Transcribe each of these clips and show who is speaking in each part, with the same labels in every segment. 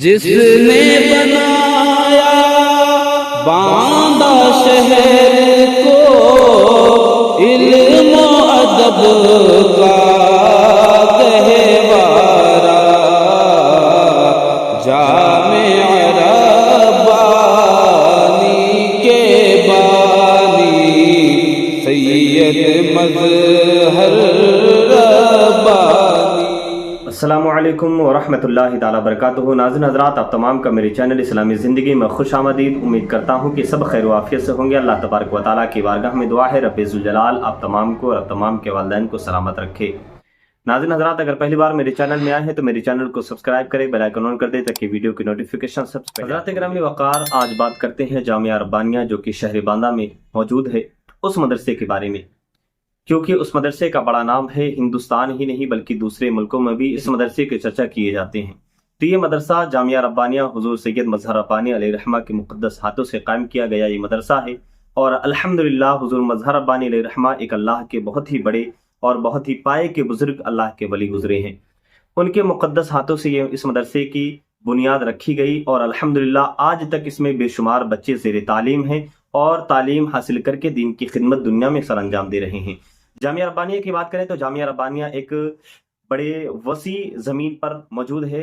Speaker 1: جس نے بنایا باندھا شہر کو علم و ادب کا گہوارہ جامع ربانی کے بانی سید مظہر ربانی۔
Speaker 2: السلام علیکم ورحمۃ اللہ تعالیٰ وبرکاتہ۔ ناظرین حضرات، آپ تمام کا میرے چینل اسلامی زندگی میں خوش آمدید۔ امید کرتا ہوں کہ سب خیر و عافیت سے ہوں گے۔ اللہ تبارک و تعالیٰ کی بارگاہ میں دعا ہے رب ذوالجلال آپ تمام کو اور آپ تمام کے والدین کو سلامت رکھے۔ ناظرین حضرات، اگر پہلی بار میرے چینل میں آئے ہیں تو میرے چینل کو سبسکرائب کریں، بیل آئیکن آن کر دیں تاکہ ویڈیو کی نوٹیفیکیشن سب سے پہلے۔ حضرات گرامی وقار، آج بات کرتے ہیں جامعہ ربانیہ جو کہ شہر باندھا میں موجود ہے، اس مدرسے کے بارے میں، کیونکہ اس مدرسے کا بڑا نام ہے۔ ہندوستان ہی نہیں بلکہ دوسرے ملکوں میں بھی اس مدرسے کے چرچا کیے جاتے ہیں۔ تو یہ مدرسہ جامعہ ربانیہ حضور سید مظہر ربانی علیہ الرحمہ کے مقدس ہاتھوں سے قائم کیا گیا یہ مدرسہ ہے، اور الحمدللہ حضور مظہر ربانی علیہ الرحمہ ایک اللہ کے بہت ہی بڑے اور بہت ہی پائے کے بزرگ اللہ کے ولی گزرے ہیں۔ ان کے مقدس ہاتھوں سے یہ اس مدرسے کی بنیاد رکھی گئی، اور الحمدللہ آج تک اس میں بے شمار بچے زیر تعلیم ہیں اور تعلیم حاصل کر کے دین کی خدمت دنیا میں سر انجام دے رہے ہیں۔ جامعہ ربانیہ کی بات کریں تو جامعہ ربانیہ ایک بڑے وسیع زمین پر موجود ہے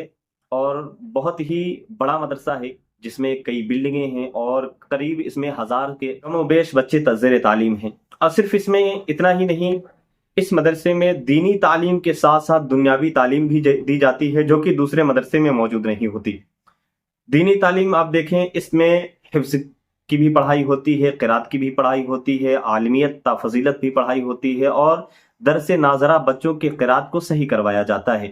Speaker 2: اور بہت ہی بڑا مدرسہ ہے، جس میں کئی بلڈنگیں ہیں اور قریب اس میں 1000 کے کم و بیش بچے زیر تعلیم ہیں۔ اور صرف اس میں اتنا ہی نہیں، اس مدرسے میں دینی تعلیم کے ساتھ ساتھ دنیاوی تعلیم بھی دی جاتی ہے، جو کہ دوسرے مدرسے میں موجود نہیں ہوتی۔ دینی تعلیم آپ دیکھیں، اس میں حفظ کی بھی پڑھائی ہوتی ہے، قرات کی بھی پڑھائی ہوتی ہے، عالمیت تا فضیلت بھی پڑھائی ہوتی ہے، اور درس ناظرہ بچوں کے قرات کو صحیح کروایا جاتا ہے۔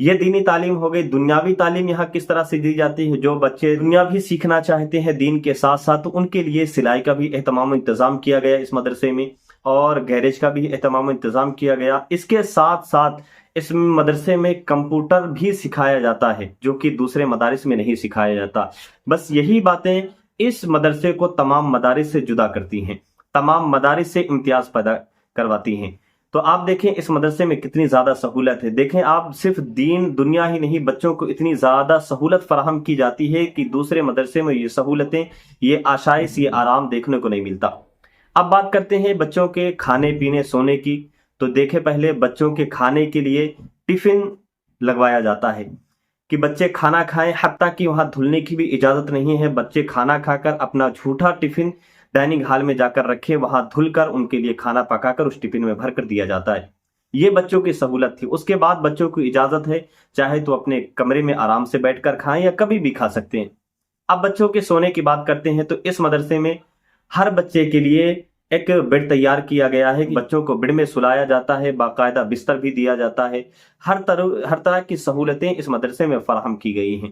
Speaker 2: یہ دینی تعلیم ہو گئی۔ دنیاوی تعلیم یہاں کس طرح سے دی جاتی ہے؟ جو بچے دنیا بھی سیکھنا چاہتے ہیں دین کے ساتھ ساتھ، تو ان کے لیے سلائی کا بھی اہتمام و انتظام کیا گیا اس مدرسے میں، اور گیریج کا بھی اہتمام و انتظام کیا گیا۔ اس کے ساتھ ساتھ اس مدرسے میں کمپیوٹر بھی سکھایا جاتا ہے، جو کہ دوسرے مدارس میں نہیں سکھایا جاتا۔ بس یہی باتیں اس مدرسے کو تمام مدارس سے جدا کرتی ہیں، تمام مدارس سے امتیاز پیدا کرواتی ہیں۔ تو آپ دیکھیں اس مدرسے میں کتنی زیادہ سہولت ہے۔ دیکھیں آپ، صرف دین دنیا ہی نہیں، بچوں کو اتنی زیادہ سہولت فراہم کی جاتی ہے کہ دوسرے مدرسے میں یہ سہولتیں، یہ آشائش، یہ آرام دیکھنے کو نہیں ملتا۔ اب بات کرتے ہیں بچوں کے کھانے پینے سونے کی، تو دیکھیں پہلے بچوں کے کھانے کے لیے ٹفن لگوایا جاتا ہے کہ بچے کھانا کھائیں، حتیٰ کہ وہاں دھلنے کی بھی اجازت نہیں ہے۔ بچے کھانا کھا کر اپنا جھوٹا ٹفن ڈائننگ ہال میں جا کر رکھے، وہاں دھل کر ان کے لیے کھانا پکا کر اس ٹفن میں بھر کر دیا جاتا ہے۔ یہ بچوں کی سہولت تھی۔ اس کے بعد بچوں کو اجازت ہے، چاہے تو اپنے کمرے میں آرام سے بیٹھ کر کھائیں یا کبھی بھی کھا سکتے ہیں۔ اب بچوں کے سونے کی بات کرتے ہیں تو اس مدرسے میں ہر بچے کے لیے ایک بیڈ تیار کیا گیا ہے، بچوں کو بیڈ میں سلایا جاتا ہے، باقاعدہ بستر بھی دیا جاتا ہے۔ ہر طرح کی سہولتیں اس مدرسے میں فراہم کی گئی ہیں۔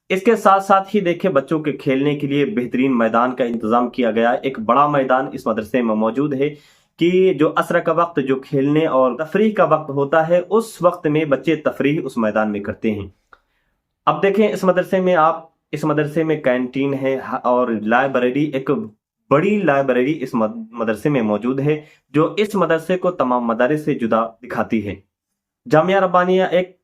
Speaker 2: اس کے ساتھ ساتھ ہی دیکھیں بچوں کے کھیلنے کے لیے بہترین میدان کا انتظام کیا گیا ہے۔ ایک بڑا میدان اس مدرسے میں موجود ہے کہ جو عصر کا وقت، جو کھیلنے اور تفریح کا وقت ہوتا ہے، اس وقت میں بچے تفریح اس میدان میں کرتے ہیں۔ اب دیکھیں اس مدرسے میں کینٹین ہے اور لائبریری، ایک بڑی لائبریری اس مدرسے میں موجود ہے، جو اس مدرسے کو تمام مدارس سے جدا دکھاتی ہے۔ جامعہ ربانیہ ایک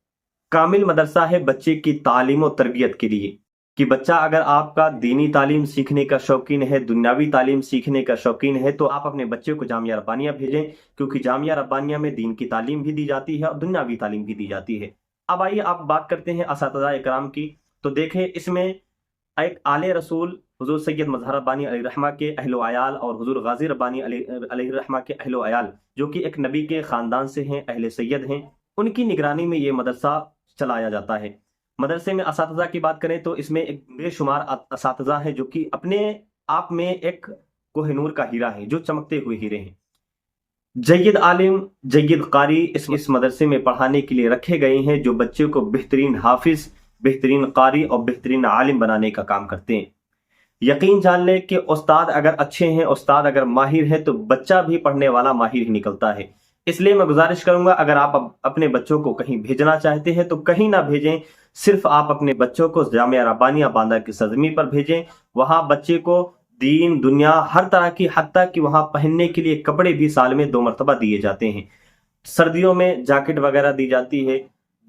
Speaker 2: کامل مدرسہ ہے بچے کی تعلیم و تربیت کے لیے، کہ بچہ اگر آپ کا دینی تعلیم سیکھنے کا شوقین ہے، دنیاوی تعلیم سیکھنے کا شوقین ہے، تو آپ اپنے بچے کو جامعہ ربانیہ بھیجیں، کیونکہ جامعہ ربانیہ میں دین کی تعلیم بھی دی جاتی ہے اور دنیاوی تعلیم بھی دی جاتی ہے۔ اب آئیے آپ بات کرتے ہیں اساتذہ اکرام کی، تو دیکھیں اس میں ایک آل رسول حضور سید مظہر ربانی علیہ الرحمہ کے اہل و عیال اور حضور غازی ربانی علیہ الرحمہ کے اہل و عیال، جو کہ ایک نبی کے خاندان سے ہیں، اہل سید ہیں، ان کی نگرانی میں یہ مدرسہ چلایا جاتا ہے۔ مدرسے میں اساتذہ کی بات کریں تو اس میں ایک بے شمار اساتذہ ہیں، جو کہ اپنے آپ میں ایک کوہ نور کا ہیرا ہے، جو چمکتے ہوئے ہیرے ہیں۔ جید عالم، جید قاری اس مدرسے میں پڑھانے کے لیے رکھے گئے ہیں، جو بچے کو بہترین حافظ، بہترین قاری اور بہترین عالم بنانے کا کام کرتے ہیں۔ یقین جان لیں کہ استاد اگر اچھے ہیں، استاد اگر ماہر ہے، تو بچہ بھی پڑھنے والا ماہر ہی نکلتا ہے۔ اس لیے میں گزارش کروں گا، اگر آپ اپنے بچوں کو کہیں بھیجنا چاہتے ہیں تو کہیں نہ بھیجیں، صرف آپ اپنے بچوں کو جامعہ ربانیہ باندھا کی سرزمین پر بھیجیں۔ وہاں بچے کو دین دنیا ہر طرح کی، حتیٰ کہ وہاں پہننے کے لیے کپڑے بھی سال میں 2 مرتبہ دیے جاتے ہیں۔ سردیوں میں جاکٹ وغیرہ دی جاتی ہے،